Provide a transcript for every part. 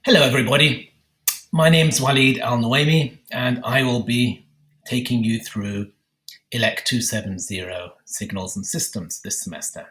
Hello everybody, my name's Al-Nuaimy and I will be taking you through ELEC270 Signals and Systems this semester.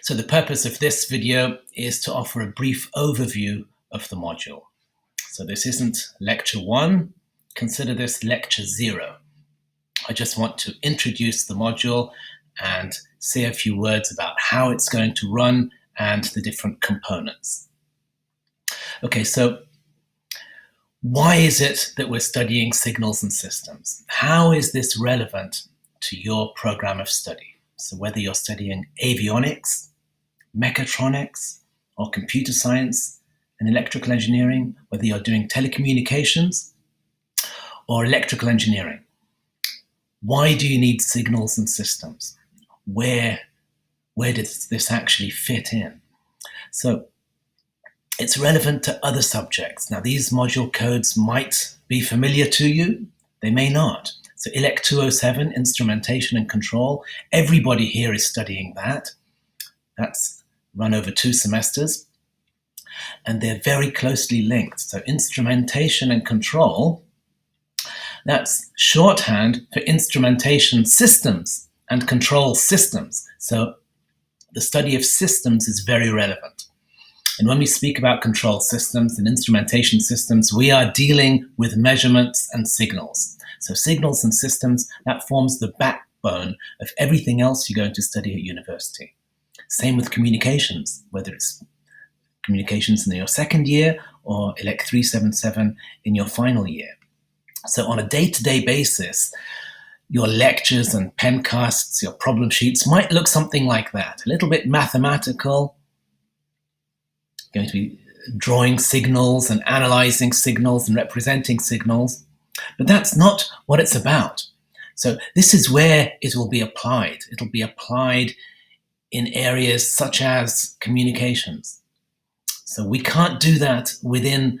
So the purpose of this video is to offer a brief overview of the module. So this isn't lecture 1, consider this lecture 0. I just want to introduce the module and say a few words about how it's going to run and the different components. Okay, so why is it that we're studying signals and systems? How is this relevant to your program of study? So whether you're studying avionics, mechatronics, or computer science and electrical engineering, whether you're doing telecommunications or electrical engineering, why do you need signals and systems? Where does this actually fit in? So it's relevant to other subjects. Now, these module codes might be familiar to you. They may not. So ELEC270, Instrumentation and Control, everybody here is studying that. That's run over 2 semesters. And they're very closely linked. So instrumentation and control, that's shorthand for instrumentation systems and control systems. So the study of systems is very relevant. And when we speak about control systems and instrumentation systems, we are dealing with measurements and signals. So signals and systems, that forms the backbone of everything else you're going to study at university. Same with communications, whether it's communications in your second year or ELEC270 in your final year. So on a day-to-day basis, your lectures and pencasts, your problem sheets might look something like that, a little bit mathematical, going to be drawing signals and analyzing signals and representing signals, but that's not what it's about. So this is where it will be applied. It'll be applied in areas such as communications. So we can't do that within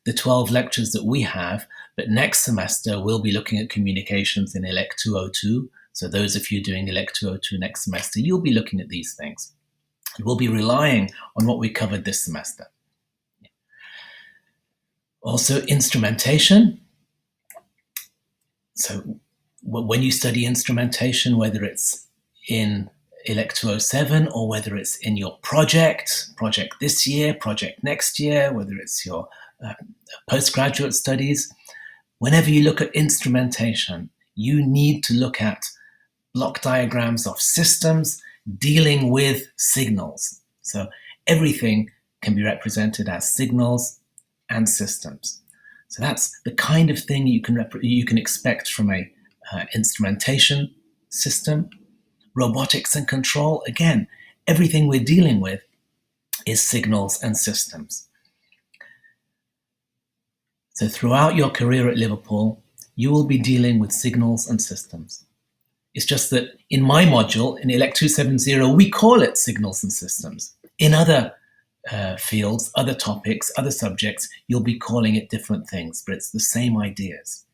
the 12 lectures that we have, but next semester we'll be looking at communications in ELEC202. So those of you doing ELEC202 next semester, you'll be looking at these things. We'll be relying on what we covered this semester. Also, instrumentation. So when you study instrumentation, whether it's in ELEC207 or whether it's in your project this year, project next year, whether it's your postgraduate studies, whenever you look at instrumentation, you need to look at block diagrams of systems dealing with signals. So everything can be represented as signals and systems. So that's the kind of thing you can expect from a instrumentation system. Robotics and control, again, everything we're dealing with is signals and systems. So throughout your career at Liverpool, you will be dealing with signals and systems. It's just that in my module, in ELEC270, we call it signals and systems. In other fields, other topics, other subjects, you'll be calling it different things, but it's the same ideas.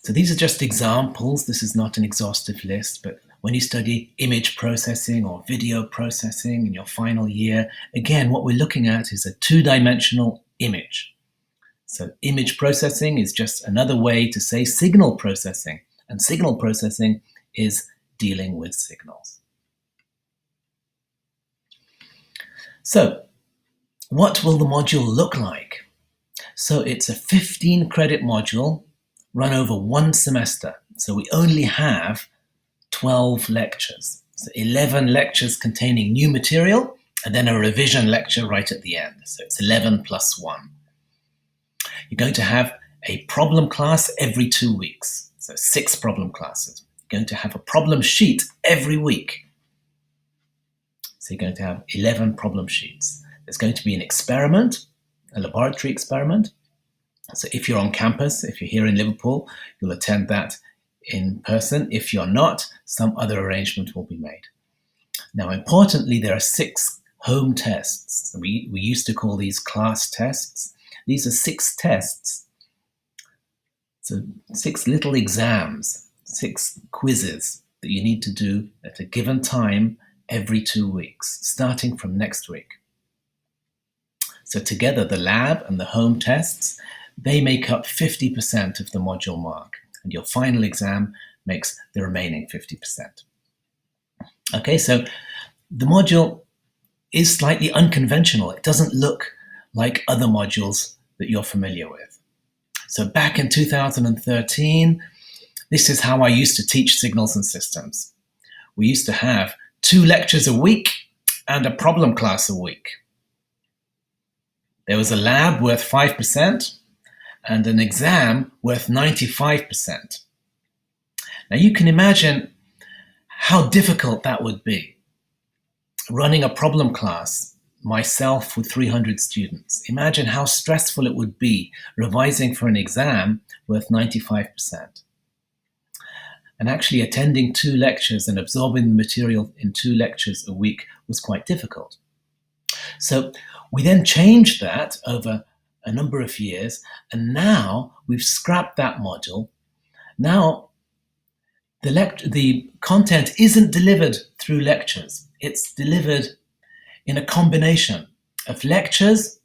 So these are just examples. This is not an exhaustive list, but when you study image processing or video processing in your final year, again, what we're looking at is a 2-dimensional image. So image processing is just another way to say signal processing, and signal processing is dealing with signals. So what will the module look like? So it's a 15-credit module run over 1 semester. So we only have 12 lectures. So 11 lectures containing new material and then a revision lecture right at the end. So it's 11 plus 1. You're going to have a problem class every 2 weeks, so 6 problem classes. You're going to have a problem sheet every week. So you're going to have 11 problem sheets. There's going to be an experiment, a laboratory experiment. So if you're on campus, if you're here in Liverpool, you'll attend that in person. If you're not, some other arrangement will be made. Now, importantly, there are 6 home tests. We used to call these class tests. These are 6 tests. So 6 little exams, 6 quizzes that you need to do at a given time every 2 weeks, starting from next week. So together, the lab and the home tests, they make up 50% of the module mark, and your final exam makes the remaining 50%. Okay, so the module is slightly unconventional. It doesn't look like other modules that you're familiar with. So back in 2013, this is how I used to teach signals and systems. We used to have 2 lectures a week and a problem class a week. There was a lab worth 5% and an exam worth 95%. Now you can imagine how difficult that would be. Running a problem class, myself with 300 students. Imagine how stressful it would be revising for an exam worth 95%. And actually attending 2 lectures and absorbing the material in 2 lectures a week was quite difficult. So we then changed that over a number of years, and now we've scrapped that module. Now the content isn't delivered through lectures. It's delivered in a combination of lectures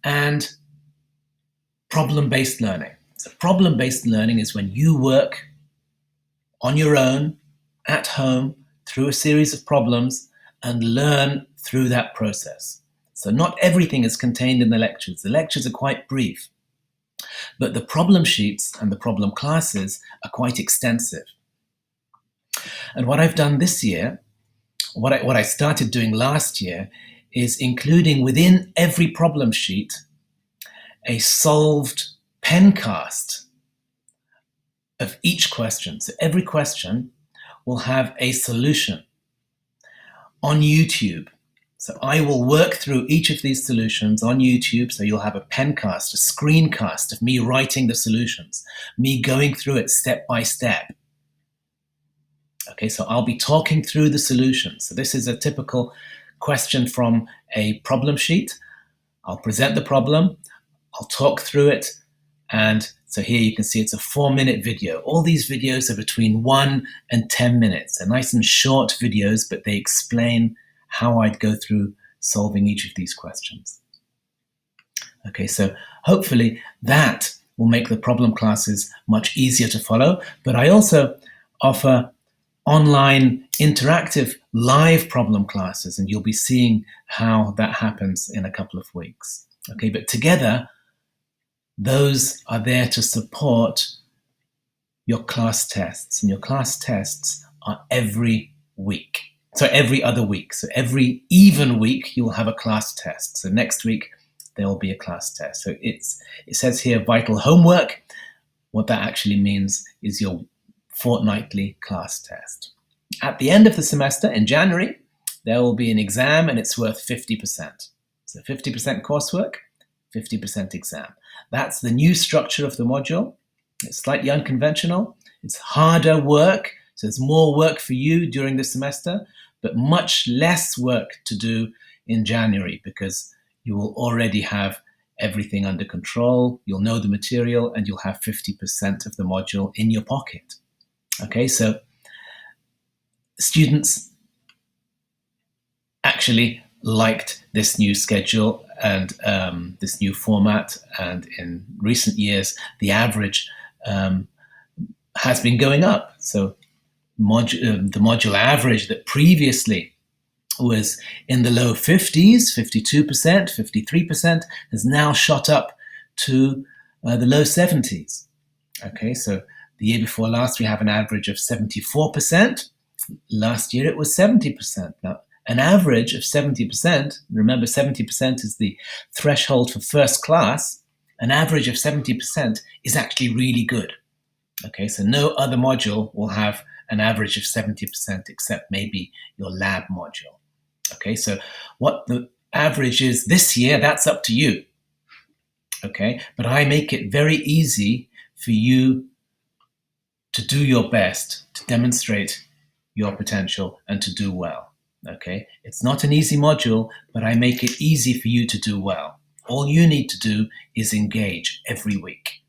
and problem-based learning. So problem-based learning is when you work on your own, at home, through a series of problems and learn through that process. So not everything is contained in the lectures. The lectures are quite brief, but the problem sheets and the problem classes are quite extensive. And what I've done this year, what I started doing last year, is including within every problem sheet a solved pencast of each question. So every question will have a solution on YouTube. So I will work through each of these solutions on YouTube. So you'll have a pencast, a screencast of me writing the solutions, me going through it step by step. Okay, so I'll be talking through the solutions. So this is a typical question from a problem sheet. I'll present the problem, I'll talk through it, and so here you can see it's a 4-minute video. All these videos are between 1 and 10 minutes. They're nice and short videos, but they explain how I'd go through solving each of these questions. Okay, so hopefully that will make the problem classes much easier to follow, but I also offer online interactive live problem classes, and you'll be seeing how that happens in a couple of weeks. Okay, but together, those are there to support your class tests, and your class tests are every week. So every other week. So every even week, you will have a class test. So next week, there will be a class test. So it says here, vital homework. What that actually means is your fortnightly class test. At the end of the semester, in January, there will be an exam, and it's worth 50%. So 50% coursework, 50% exam. That's the new structure of the module. It's slightly unconventional. It's harder work. So there's more work for you during the semester, but much less work to do in January because you will already have everything under control. You'll know the material and you'll have 50% of the module in your pocket. Okay, so students actually liked this new schedule and this new format, and in recent years the average has been going up. So the module average that previously was in the low 50s, 52%, 53%, has now shot up to the low 70s. Okay, so the year before last we have an average of 74%. Last year it was 70%. Now, an average of 70%, remember 70% is the threshold for first class, an average of 70% is actually really good. Okay, so no other module will have an average of 70% except maybe your lab module. Okay, so what the average is this year, that's up to you. Okay, but I make it very easy for you to do your best, to demonstrate your potential and to do well. Okay, it's not an easy module, but I make it easy for you to do well. All you need to do is engage every week.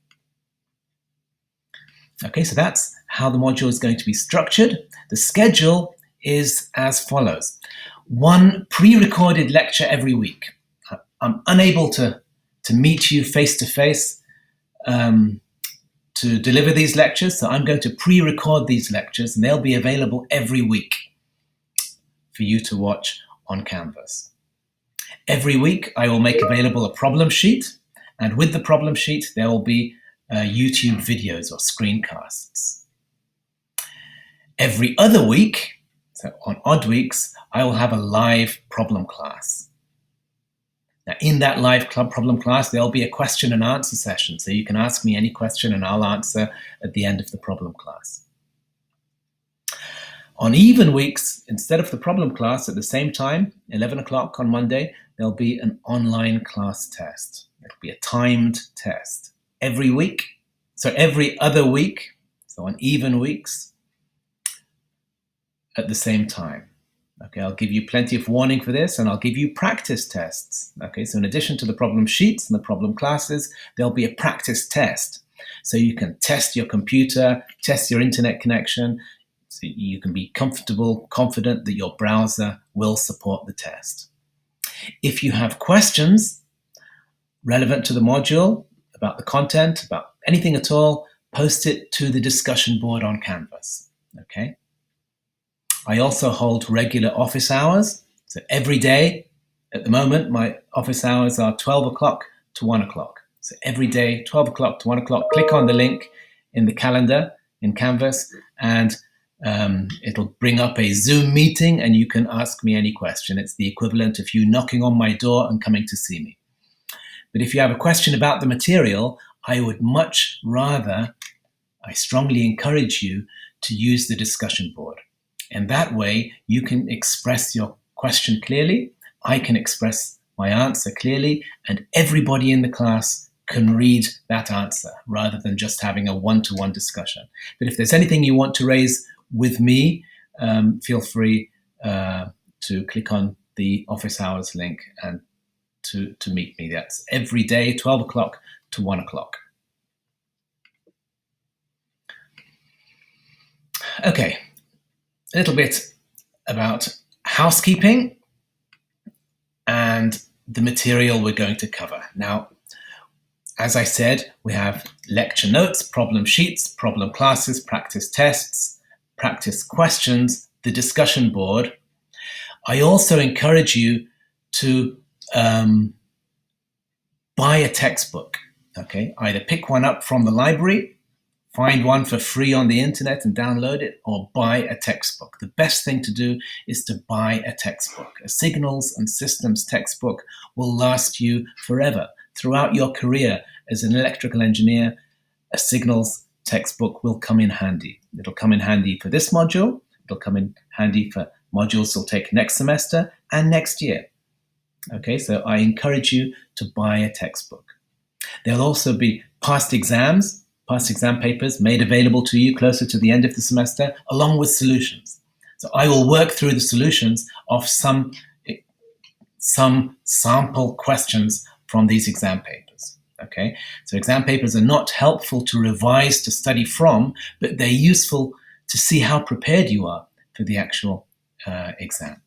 Okay, so that's how the module is going to be structured. The schedule is as follows. 1 pre-recorded lecture every week. I'm unable to meet you face to face to deliver these lectures, so I'm going to pre-record these lectures, and they'll be available every week for you to watch on Canvas. Every week, I will make available a problem sheet, and with the problem sheet, there will be YouTube videos or screencasts. Every other week, so on odd weeks, I will have a live problem class. Now, in that live problem class, there'll be a question and answer session, so you can ask me any question and I'll answer at the end of the problem class. On even weeks, instead of the problem class at the same time, 11 o'clock on Monday, there'll be an online class test. It'll be a timed test every week. So every other week, so on even weeks, at the same time. Okay, I'll give you plenty of warning for this, and I'll give you practice tests. Okay, so in addition to the problem sheets and the problem classes, there'll be a practice test. So you can test your computer, test your internet connection, so you can be confident that your browser will support the test. If you have questions relevant to the module, about the content, about anything at all, post it to the discussion board on Canvas. Okay. I also hold regular office hours. So every day, at the moment, my office hours are 12 o'clock to 1 o'clock. So every day, 12 o'clock to 1 o'clock, click on the link in the calendar in Canvas, and it'll bring up a Zoom meeting, and you can ask me any question. It's the equivalent of you knocking on my door and coming to see me. But if you have a question about the material, I would much rather, I strongly encourage you to use the discussion board. And that way, you can express your question clearly, I can express my answer clearly, and everybody in the class can read that answer rather than just having a one-to-one discussion. But if there's anything you want to raise with me, feel free to click on the office hours link and to meet me. That's every day, 12 o'clock to 1 o'clock. Okay. A little bit about housekeeping and the material we're going to cover. Now, as I said, we have lecture notes, problem sheets, problem classes, practice tests, practice questions, the discussion board. I also encourage you to buy a textbook. Okay, either pick one up from the library, find one for free on the internet and download it, or buy a textbook. The best thing to do is to buy a textbook. A signals and systems textbook will last you forever. Throughout your career as an electrical engineer, a signals textbook will come in handy. It'll come in handy for this module. It'll come in handy for modules you'll take next semester and next year. Okay, so I encourage you to buy a textbook. There'll also be past exam papers made available to you closer to the end of the semester, along with solutions. So I will work through the solutions of some sample questions from these exam papers. Okay, so exam papers are not helpful to revise, to study from, but they're useful to see how prepared you are for the actual exam.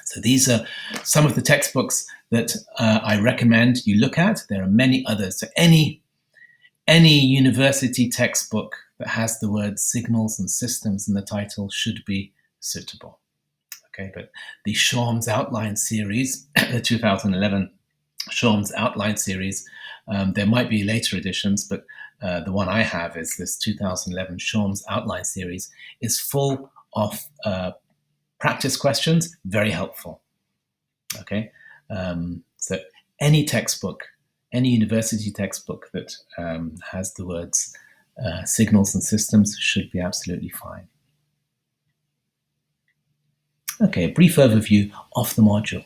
So these are some of the textbooks that I recommend you look at. There are many others. So any university textbook that has the word signals and systems in the title should be suitable. Okay, but the Shorms Outline series, the 2011 Shorms Outline series, there might be later editions, but the one I have is this 2011 Shorms Outline series, is full of practice questions, very helpful. Okay, so any textbook, any university textbook that has the words signals and systems should be absolutely fine. Okay, a brief overview of the module.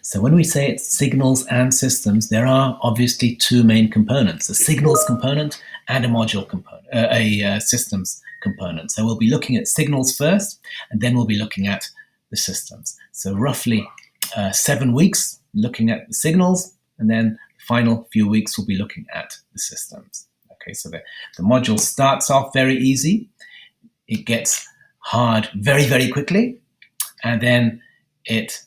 So when we say it's signals and systems, there are obviously two main components, a signals component and a module component, a systems component. So we'll be looking at signals first, and then we'll be looking at the systems. So roughly 7 weeks looking at the signals, and then the final few weeks we'll be looking at the systems. Okay, so the module starts off very easy. It gets hard very, very quickly, and then it